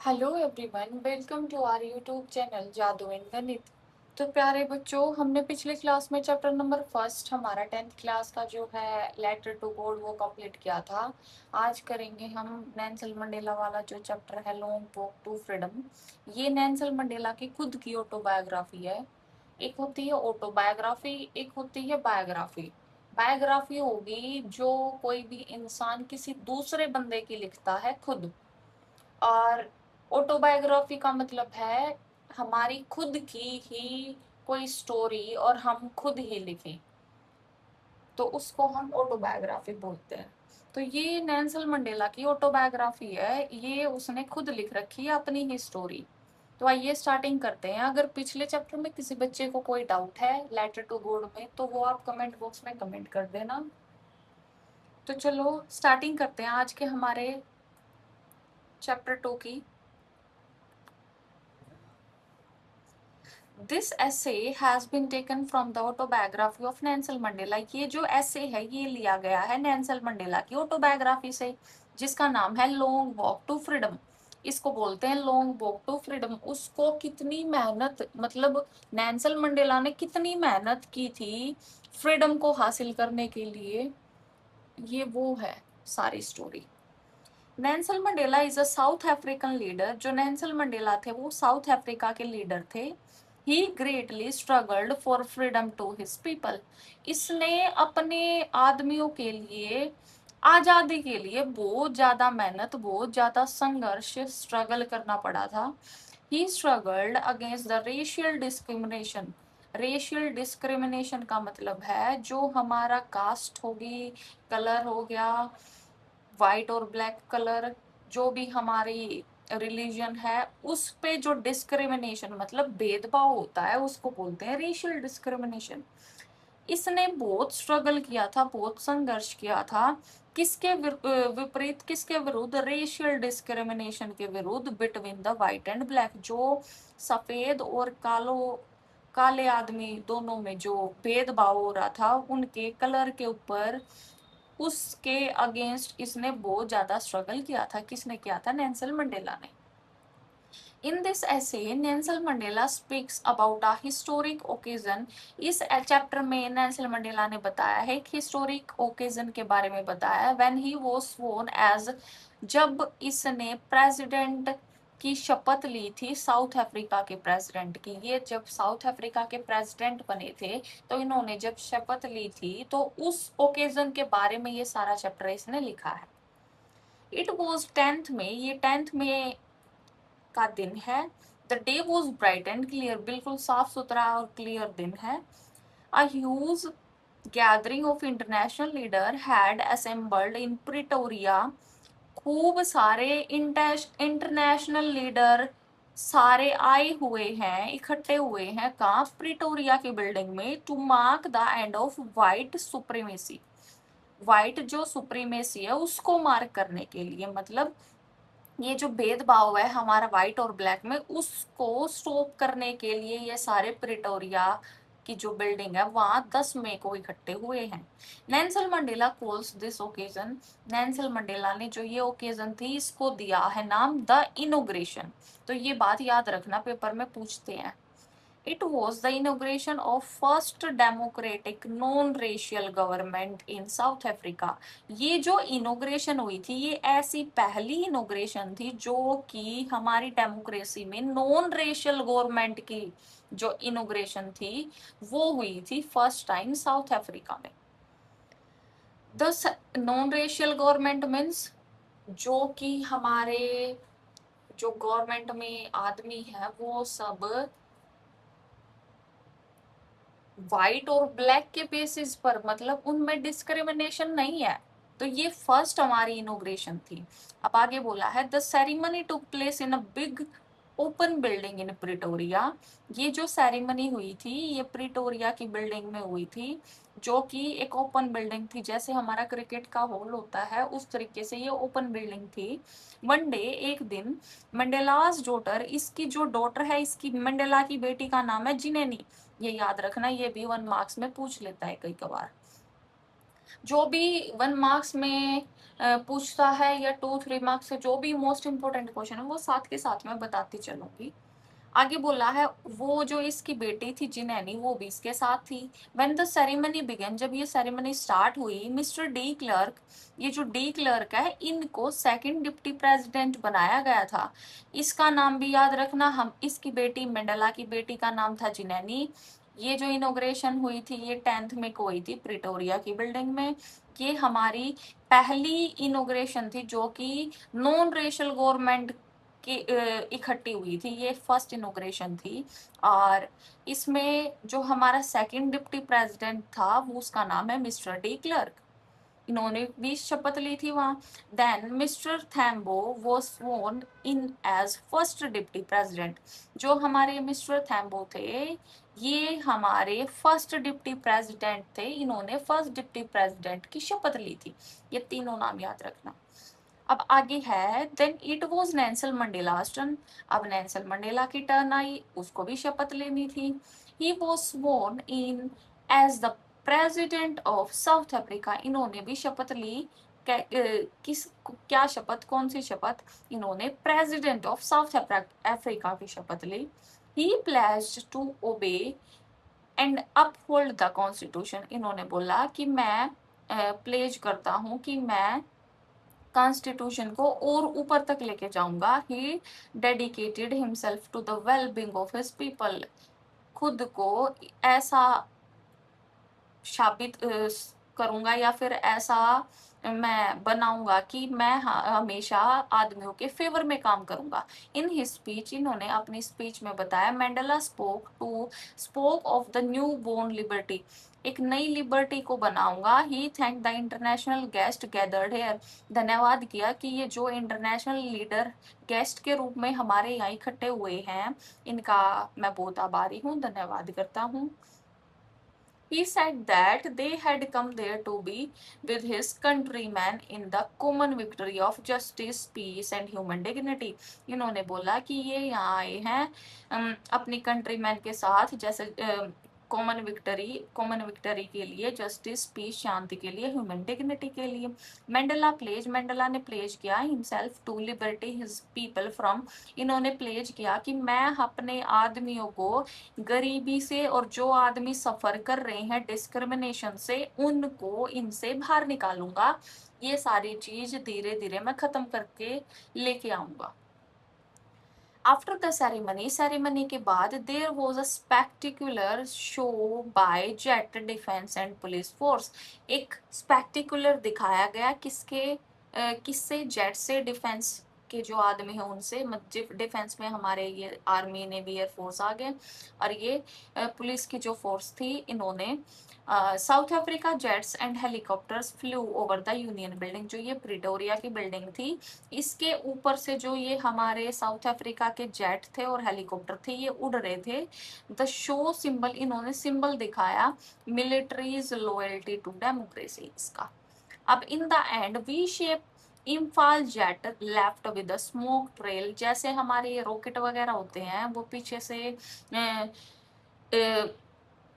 Hello everyone, welcome to our YouTube channel जादू in गणित। तो प्यारे बच्चों, हमने पिछले क्लास में चैप्टर नंबर फर्स्ट हमारा 10th क्लास का जो है लेटर टू गॉड वो कंप्लीट किया था। आज करेंगे हम नेल्सन मंडेला वाला जो चैप्टर है लॉन्ग वॉक टू फ्रीडम। ये नेल्सन मंडेला की खुद की ऑटोबायोग्राफी है। एक होती है ऑटोबायोग्राफी, एक होती है बायोग्राफी। बायोग्राफी होगी जो कोई भी इंसान किसी दूसरे बंदे की लिखता है खुद, और ऑटोबायोग्राफी का मतलब है हमारी खुद की ही कोई स्टोरी और हम खुद ही लिखें, तो उसको हम ऑटोबायोग्राफी बोलते हैं। तो ये नेल्सन मंडेला की ऑटोबायोग्राफी है, ये उसने खुद लिख रखी है अपनी ही स्टोरी। तो आइए स्टार्टिंग करते हैं। अगर पिछले चैप्टर में किसी बच्चे को कोई डाउट है लेटर टू गॉड में, तो वो आप कमेंट बॉक्स में कमेंट कर देना। तो चलो स्टार्टिंग करते हैं आज के हमारे चैप्टर 2 की। This essay has been taken from the autobiography of Nelson Mandela. ये जो ऐसे है ये लिया गया है नेल्सन मंडेला की ऑटोबायोग्राफी से, जिसका नाम है लॉन्ग वॉक टू फ्रीडम। इसको बोलते हैं लॉन्ग वॉक टू फ्रीडम। उसको कितनी मेहनत, मतलब नेल्सन मंडेला ने कितनी मेहनत की थी फ्रीडम को हासिल करने के लिए, ये वो है सारी story. Nelson Mandela is a South African leader. जो नेल्सन मंडेला थे वो साउथ अफ्रीका के लीडर थे। He greatly struggled for freedom to his people. इसने अपने आदमियों के लिए, आजादी के लिए बहुत ज्यादा मेहनत, बहुत ज्यादा संघर्ष, स्ट्रगल करना पड़ा था। He struggled against the racial discrimination. Racial discrimination का मतलब है जो हमारा कास्ट होगी, कलर हो गया, व्हाइट और ब्लैक कलर, जो भी हमारी रिलीजन है उस पे जो डिस्क्रिमिनेशन मतलब भेदभाव होता है उसको बोलते हैं रेशियल डिस्क्रिमिनेशन। इसने बहुत स्ट्रगल किया था, बहुत संघर्ष किया था। किसके विपरीत, किसके विरुद्ध? रेशियल डिस्क्रिमिनेशन के विरुद्ध, between the white and black. जो सफेद और काले आदमी दोनों में जो भेदभाव हो रहा था उनके कलर के ऊपर, उसके अगेंस्ट इसने बहुत ज्यादा स्ट्रगल किया था। किसने किया था? नेल्सन मंडेला ने। इन दिस ऐसे Nelson Mandela speaks about a historic occasion. इस चैप्टर में नेल्सन मंडेला ने बताया है एक हिस्टोरिक ओकेजन के बारे में बताया, व्हेन ही वाज स्वोर्न एज, जब इसने प्रेसिडेंट की शपथ ली थी साउथ अफ्रीका के प्रेसिडेंट की। ये जब साउथ अफ्रीका के प्रेसिडेंट बने थे तो इन्होंने जब शपथ ली थी तो उस ओकेजन के बारे में ये सारा चैप्टर इसने लिखा है। इट वॉज 10th में, ये 10th में का दिन है। The day was bright and clear, बिल्कुल साफ सुथरा और क्लियर दिन है। A huge gathering of international leader had assembled in Pretoria. खूब सारे इंटरनेशनल लीडर सारे आए हुए हैं, इकट्ठे हुए हैं कहाँ? प्रिटोरिया की बिल्डिंग में। To mark the end of white supremacy. White जो सुप्रीमेसी है उसको मार्क करने के लिए, मतलब ये जो भेदभाव है हमारा व्हाइट और ब्लैक में उसको स्टॉप करने के लिए ये सारे प्रिटोरिया की जो बिल्डिंग है वहां 10 मई को इकट्ठे हुए हैं। Nelson Mandela calls this occasion, Nelson Mandela ने जो ये ओकेजन थी इसको दिया है नाम द इनोग्रेशन। तो ये बात याद रखना, पेपर में पूछते हैं। It was the inauguration of first democratic non-racial government in South Africa। ये जो इनोग्रेशन हुई थी ये ऐसी पहली इनोग्रेशन थी जो कि हमारी डेमोक्रेसी में नॉन रेशियल गवर्नमेंट की जो इनोग्रेशन थी वो हुई थी फर्स्ट टाइम साउथ अफ्रीका में। The non racial government means जो कि हमारे जो गवर्नमेंट में आदमी है वो सब व्हाइट और ब्लैक के बेसिस पर, मतलब उनमें डिस्क्रिमिनेशन नहीं है। तो ये फर्स्ट हमारी इनोग्रेशन थी। अब आगे बोला है the ceremony took place in a big open building in Pretoria. ये जो सेरेमनी हुई थी ये प्रिटोरिया की बिल्डिंग में हुई थी, जो कि एक ओपन बिल्डिंग थी, जैसे हमारा क्रिकेट का हॉल होता है उस तरीके से ये ओपन बिल्डिंग थी। वन डे, एक दिन, मंडेलास डॉटर, इसकी जो डॉटर है, इसकी मंडेला की बेटी का नाम है जिनेनी। ये याद रखना, ये भी 1 मार्क्स में पूछ लेता है कई कबार। जो भी 1 मार्क्स में पूछता है या 2-3 मार्क्स से जो भी मोस्ट इंपोर्टेंट क्वेश्चन है वो साथ के साथ में बताती चलूंगी। आगे बोला है वो जो इसकी बेटी थी जिनैनी वो भी इसके साथ थी। व्हेन द सेरेमनी बिगन, जब ये सेरेमनी स्टार्ट हुई, मिस्टर डी क्लर्क, ये जो डी क्लर्क है इनको सेकंड डिप्टी प्रेसिडेंट बनाया गया था। इसका नाम भी याद रखना, हम इसकी बेटी मंडेला की बेटी का नाम था जिनैनी। ये जो इनोग्रेशन हुई थी ये 10th में को हुई थी प्रिटोरिया की बिल्डिंग में। ये हमारी पहली इनोग्रेशन थी जो कि नॉन रेशियल गवर्नमेंट की इकट्ठी हुई थी, ये फर्स्ट इनोग्रेशन थी। और इसमें जो हमारा सेकंड डिप्टी प्रेसिडेंट था वो उसका नाम है मिस्टर डी क्लर्क, इन्होंने भी शपथ ली थी वहां। देन मिस्टर थैम्बो वो स्वोन इन एज फर्स्ट डिप्टी प्रेसिडेंट। जो हमारे मिस्टर थैम्बो थे ये हमारे फर्स्ट डिप्टी प्रेसिडेंट थे, इन्होंने फर्स्ट डिप्टी प्रेसिडेंट की शपथ ली थी। ये तीनों नाम याद रखना। अब आगे है then it was Nelson Mandela's turn. अब नेल्सन मंडेला की टर्न आई, उसको भी शपथ लेनी थी। He was sworn in as the president of South Africa, इन्होंने भी शपथ ली। किस क्या शपथ, कौन सी शपथ? इन्होंने प्रेसिडेंट ऑफ साउथ अफ्रीका की शपथ ली। He pledged to obey and uphold the constitution, इन्होंने बोला कि मैं प्लेज करता हूँ कि मैं कॉन्स्टिट्यूशन को और ऊपर तक लेके जाऊंगा। He dedicated himself to the well being of his people, खुद को ऐसा साबित करूंगा या फिर ऐसा मैं बनाऊंगा कि मैं हमेशा आदमियों के फेवर में काम करूंगा। इन हिज स्पीच, इन्होंने अपनी स्पीच में बताया, Mandela spoke of the new born liberty, एक नई लिबर्टी को बनाऊंगा। He thank the international guest gathered here, धन्यवाद किया कि ये जो इंटरनेशनल लीडर गेस्ट के रूप में हमारे यहाँ इकट्ठे हुए हैं इनका मैं बहुत आभारी हूँ, धन्यवाद करता हूँ। He said that they had come there to be with his countrymen in the common victory of justice, peace and human dignity. इन्होंने बोला कि ये यहाँ आए हैं अपनी कंट्रीमैन के साथ, जैसे कॉमन विक्टरी के लिए, जस्टिस, पीस, शांति के लिए, ह्यूमन डिग्निटी के लिए। मंडेला ने प्लेज किया himself to liberty his people from, इन्होंने प्लेज किया कि मैं अपने आदमियों को गरीबी से और जो आदमी सफर कर रहे हैं डिस्क्रिमिनेशन से उनको इनसे बाहर निकालूंगा। ये सारी चीज धीरे धीरे मैं खत्म करके लेके आऊंगा। आफ्टर द सेरेमनी के बाद there was a spectacular show by jet defence and police force, एक स्पेक्टिकुलर दिखाया गया किससे, जेट से, डिफेंस के जो आदमी हैं उनसे, डिफेंस में हमारे ये आर्मी नेवी एयरफोर्स आ गए, और ये पुलिस की जो फोर्स थी इन्होंने south Africa jets and helicopters flu over the union building, जो ये प्रिटोरिया की बिल्डिंग थी इसके ऊपर से जो ये हमारे साउथ अफ्रीका के जेट थे और हेलीकॉप्टर थे ये उड़ रहे थे। द शो सिंबल, इन्होंने सिंबल दिखाया मिलिट्रीज लॉयल्टी टू डेमोक्रेसी इसका। अब in the end V shape Imphal jet left with smoke trail, जैसे हमारे रॉकेट वगैरह होते हैं वो पीछे से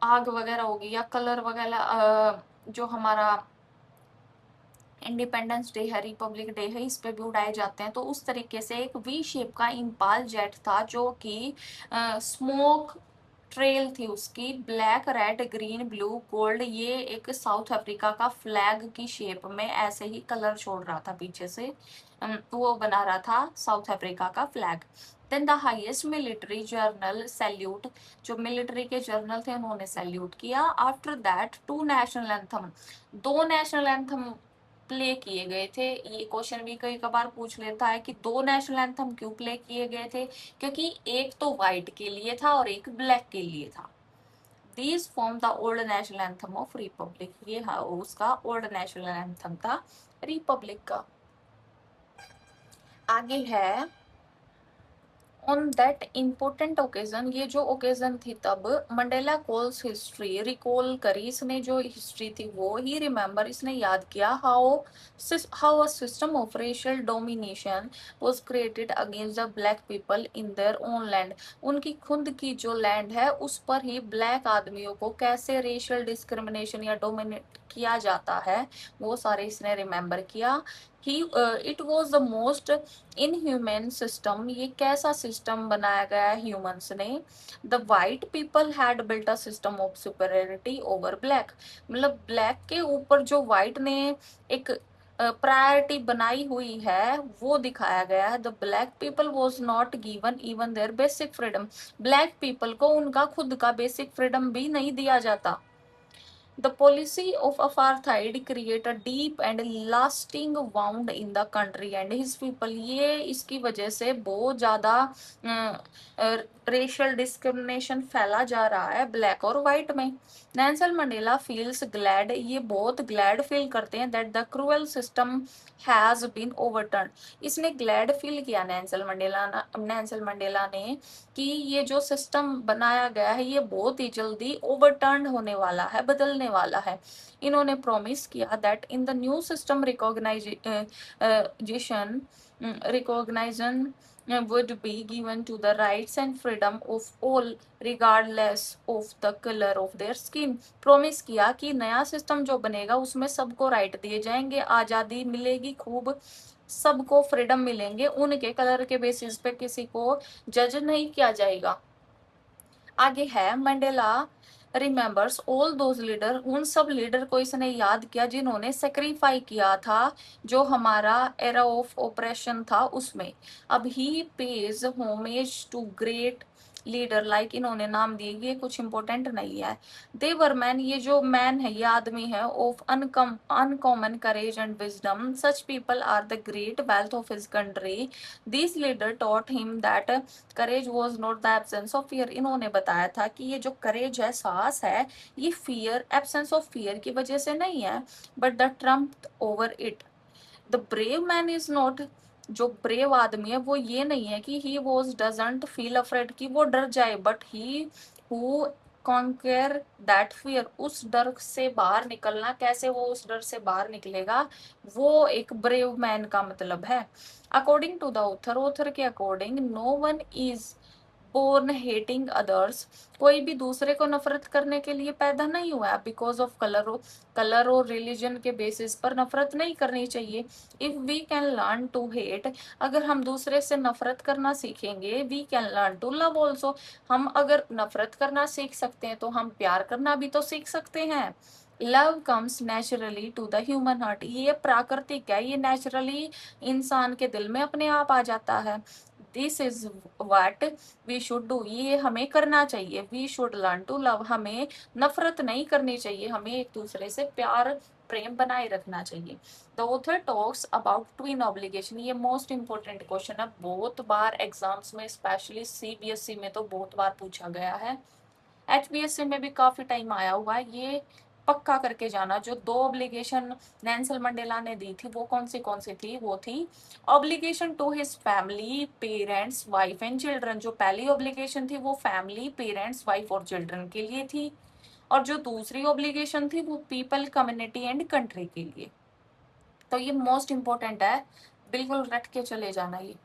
आग वगैरह होगी या कलर वगैरह, जो हमारा इंडिपेंडेंस डे है, रिपब्लिक डे है, इस पे भी उड़ाए जाते हैं। तो उस तरीके से एक वी शेप का इम्पाल जेट था जो कि स्मोक ट्रेल थी उसकी, black red green blue gold, ये एक साउथ अफ्रीका का फ्लैग की शेप में ऐसे ही कलर छोड़ रहा था पीछे से, वो बना रहा था साउथ अफ्रीका का flag. Then the highest military general salute, जो मिलिट्री के जर्नल थे उन्होंने सैल्यूट किया। After that two national anthem, दो नेशनल एंथम प्ले किए गए थे। ये क्वेश्चन भी कई कबार पूछ लेता है कि दो नेशनल एंथम क्यों प्ले किए गए थे, क्योंकि एक तो व्हाइट के लिए था और एक ब्लैक के लिए था। These form the old national anthem of Republic, ये उसका ओल्ड नेशनल एंथम था रिपब्लिक का। आगे है ऑन दैट इम्पोर्टेंट ओकेजन, ये जो ओकेजन थी तब मंडेला कॉल्स हिस्ट्री, रिकॉल करी इसने जो हिस्ट्री थी वो, ही रिमेम्बर, इसने याद किया how a system of racial domination was created against the black people in their own land, उनकी खुद की जो लैंड है उस पर ही ब्लैक आदमियों को कैसे रेशियल डिस्क्रिमिनेशन या डोमिनेट किया जाता है वो सारे इसने रिमेम्बर किया। He it was the most inhuman system, ये कैसा सिस्टम बनाया गया है ह्यूमंस ने। The white people had built a system of superiority over black, मतलब ब्लैक के ऊपर जो वाइट ने एक प्रायोरिटी बनाई हुई है वो दिखाया गया है। The black people was not given even their basic freedom, black people को उनका खुद का बेसिक फ्रीडम भी नहीं दिया जाता। The policy of apartheid create a deep and lasting wound in the country and his people, ये इसकी वजह से बहुत ज्यादा रेशियल डिस्क्रिमिनेशन फैला जा रहा है ब्लैक और व्हाइट में। नेल्सन मंडेला फील्स ग्लैड, ये बहुत ग्लैड फील करते हैं that the cruel system has been overturn, इसने ग्लैड फील किया नेल्सन मंडेला ने कि ये जो सिस्टम बनाया गया है ये बहुत ही जल्दी ओवरटर्न होने वाला है, बदलने वाला है। इन्होंने प्रॉमिस किया that in the new system recognisation would be given to the rights and freedom of all regardless of the color of their skin। Promise किया कि नया सिस्टम जो बनेगा उसमें सबको राइट दिए जाएंगे, आज़ादी मिलेगी खूब, सबको फ्रीडम मिलेंगे, उनके कलर के बेसिस पे किसी को जज नहीं किया जाएगा। आगे है Mandela remembers all those leader, उन सब लीडर को इसने याद किया जिन्होंने सेक्रीफाई किया था जो हमारा एरा ऑफ ऑपरेशन था उसमें। अब he pays homage to great leader like, इन्होंने नाम दिए, ये कुछ इंपॉर्टेंट नहीं है। देवर मैन, ये जो मैन है ये आदमी है, of uncommon courage and wisdom, such people are the great wealth of his country, this leader taught him that courage was not the absence of fear, इन्होंने बताया था कि ये जो करेज है, साहस है, ये फियर, एब्सेंस ऑफ फियर की वजह से नहीं है, but the Trump over it. The brave man is not, जो ब्रेव आदमी है वो ये नहीं है कि he was doesn't feel afraid, कि वो डर जाए, but he who conquer that fear, उस डर से बाहर निकलना, कैसे वो उस डर से बाहर निकलेगा, वो एक ब्रेव मैन का मतलब है। According to the author, author के according, no one is born hating others, कोई भी दूसरे को नफरत करने के लिए पैदा नहीं हुआ है बिकॉज ऑफ कलर और रिलीजन के बेसिस पर नफरत नहीं करनी चाहिए। If we can learn to hate, अगर हम दूसरे से नफरत करना सीखेंगे, we can learn to love also, हम अगर नफरत करना सीख सकते हैं तो हम प्यार करना भी तो सीख सकते हैं। Love comes naturally to the human heart, ये प्राकृतिक है, ये नेचुरली इंसान के दिल में अपने आप आ जाता है। This is what we should do, ये हमें करना चाहिए। We should learn to love, हमें नफरत नहीं करनी चाहिए, हमें एक दूसरे से प्यार प्रेम बनाए रखना चाहिए। The author talks about twin obligation, ये मोस्ट इंपॉर्टेंट क्वेश्चन है, बहुत बार एग्जाम्स में, स्पेशली सीबीएसई में तो बहुत बार पूछा गया है, एचबीएससी में भी काफी टाइम आया हुआ है, ये पक्का करके जाना। जो 2 ऑब्लिगेशन नेल्सन मंडेला ने दी थी वो कौन सी थी, वो थी obligation to his family, parents, wife and children. जो पहली ऑब्लिगेशन थी वो फैमिली, पेरेंट्स, वाइफ और चिल्ड्रन के लिए थी, और जो दूसरी ऑब्लिगेशन थी वो पीपल, कम्युनिटी एंड कंट्री के लिए। तो ये मोस्ट इंपॉर्टेंट है, बिल्कुल रट के चले जाना ये।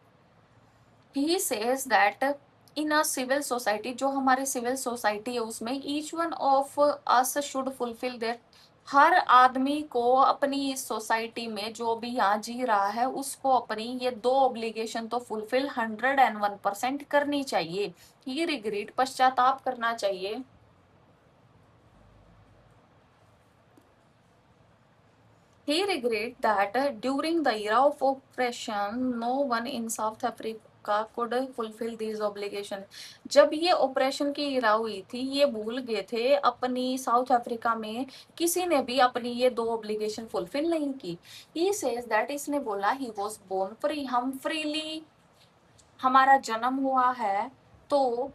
He says that in a civil society, जो हमारी सिविल सोसाइटी है उसमें each one of us should fulfil their, हर आदमी को अपनी इस सोसाइटी में जो भी यहाँ जी रहा है उसको अपनी ये 2 ऑब्लिगेशन तो फुलफिल 101% करनी चाहिए। ही रिग्रेट, पश्चाताप करना चाहिए। He regret that during the era of oppression, no one in South Africa could fulfill these obligations। जब ये ऑपरेशन की इरा हुई थी, ये भूल गए थे अपनी साउथ अफ्रीका में किसी ने भी अपनी ये 2 ऑब्लिगेशन फुलफिल नहीं की। He says that, इसने बोला, he was born free, हम फ्रीली, हमारा जन्म हुआ है तो,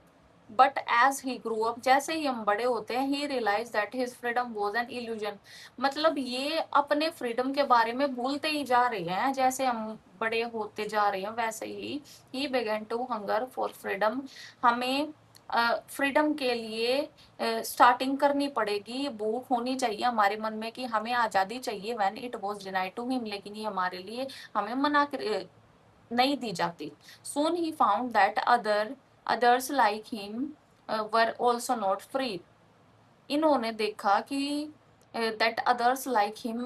but as he grow up, जैसे ही हम बड़े होते हैं, he realize that his freedom was an illusion, मतलब ये अपने फ्रीडम के बारे में भूलते ही जा रहे हैं, जैसे हम बड़े होते जा रहे हैं वैसे ही begin to hunger for freedom, हमें फ्रीडम के लिए स्टार्टिंग करनी पड़ेगी, भूख होनी चाहिए हमारे मन में कि हमें आज़ादी चाहिए। When it was denied to him, लेकिन ये हमारे लिए, हमें नहीं दी जाती। Soon he found that others like him were also not free। इन्होंने देखा कि that others like him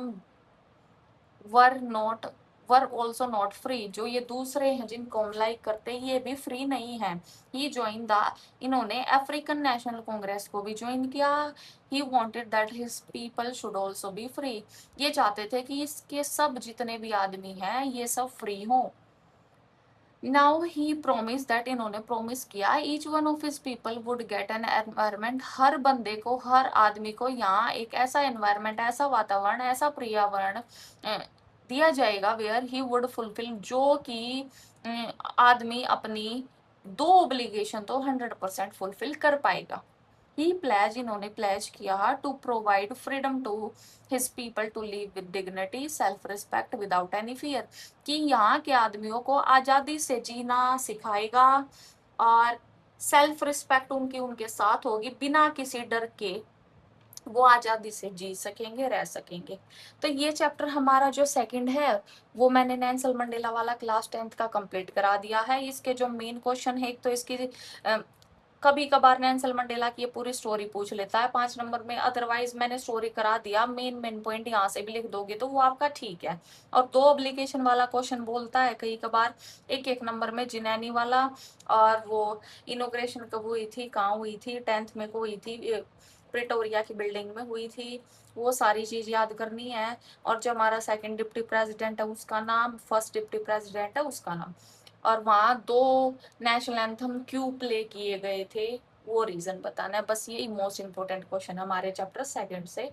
were not were also not free, जो ये दूसरे हैं जिनको हम लाइक करते हैं ये भी फ्री नहीं है। ही ज्वाइन द, इन्होंने अफ्रीकन नेशनल कांग्रेस को भी ज्वाइन किया। He wanted that his people should also be free, ये चाहते थे कि इसके सब जितने भी आदमी हैं ये सब फ्री हों। नाउ ही प्रोमिस दैट, इन्होंने प्रोमिस किया each one of his people would get an environment, हर बंदे को हर आदमी को यहाँ एक ऐसा एनवायरमेंट, ऐसा वातावरण, ऐसा पर्यावरण दिया जाएगा वेयर ही वुड फुलफिल, जो कि आदमी अपनी दो ओब्लिगेशन तो 100% फुलफिल कर पाएगा। ही प्लेज, इन्होंने प्लेज किया to provide freedom to his people to live with dignity self respect without any fear, कि यहाँ के आदमियों को आज़ादी से जीना सिखाएगा और सेल्फ रिस्पेक्ट उनकी उनके साथ होगी, बिना किसी डर के वो आज़ादी से जी सकेंगे, रह सकेंगे। तो ये चैप्टर हमारा जो सेकंड है वो मैंने नेल्सन मंडेला वाला क्लास 10th का कंप्लीट करा दिया है। इसके जो मेन क्वेश्चन है, एक तो इसकी कभी कभार नेल्सन मंडेला की ये पूरी स्टोरी पूछ लेता है 5 नंबर में, अदरवाइज मैंने स्टोरी करा दिया, मेन पॉइंट यहाँ से भी लिख दोगे तो वो आपका ठीक है। और 2 एप्लीकेशन वाला क्वेश्चन बोलता है कई कबार 1 नंबर में, जिनैनी वाला, और वो इनोग्रेशन कब हुई थी, कहाँ हुई थी, 10th में को हुई थी, प्रिटोरिया की बिल्डिंग में हुई थी, वो सारी चीज याद करनी है। और जो हमारा सेकंड डिप्टी प्रेसिडेंट है उसका नाम, फर्स्ट डिप्टी प्रेसिडेंट है उसका नाम, और वहाँ 2 नेशनल एंथम क्यों प्ले किए गए थे वो रीजन बताना है। बस ये मोस्ट इम्पोर्टेंट क्वेश्चन हमारे चैप्टर सेकंड से।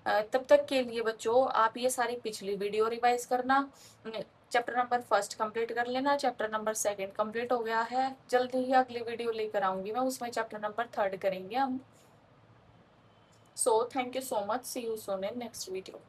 तब तक के लिए बच्चों आप ये सारी पिछली वीडियो रिवाइज करना, चैप्टर नंबर फर्स्ट कंप्लीट कर लेना, चैप्टर नंबर सेकंड कंप्लीट हो गया है, जल्दी ही अगली वीडियो लेकर आऊंगी मैं, उसमें चैप्टर नंबर थर्ड करेंगे हम। So thank you so much, see you soon in next video.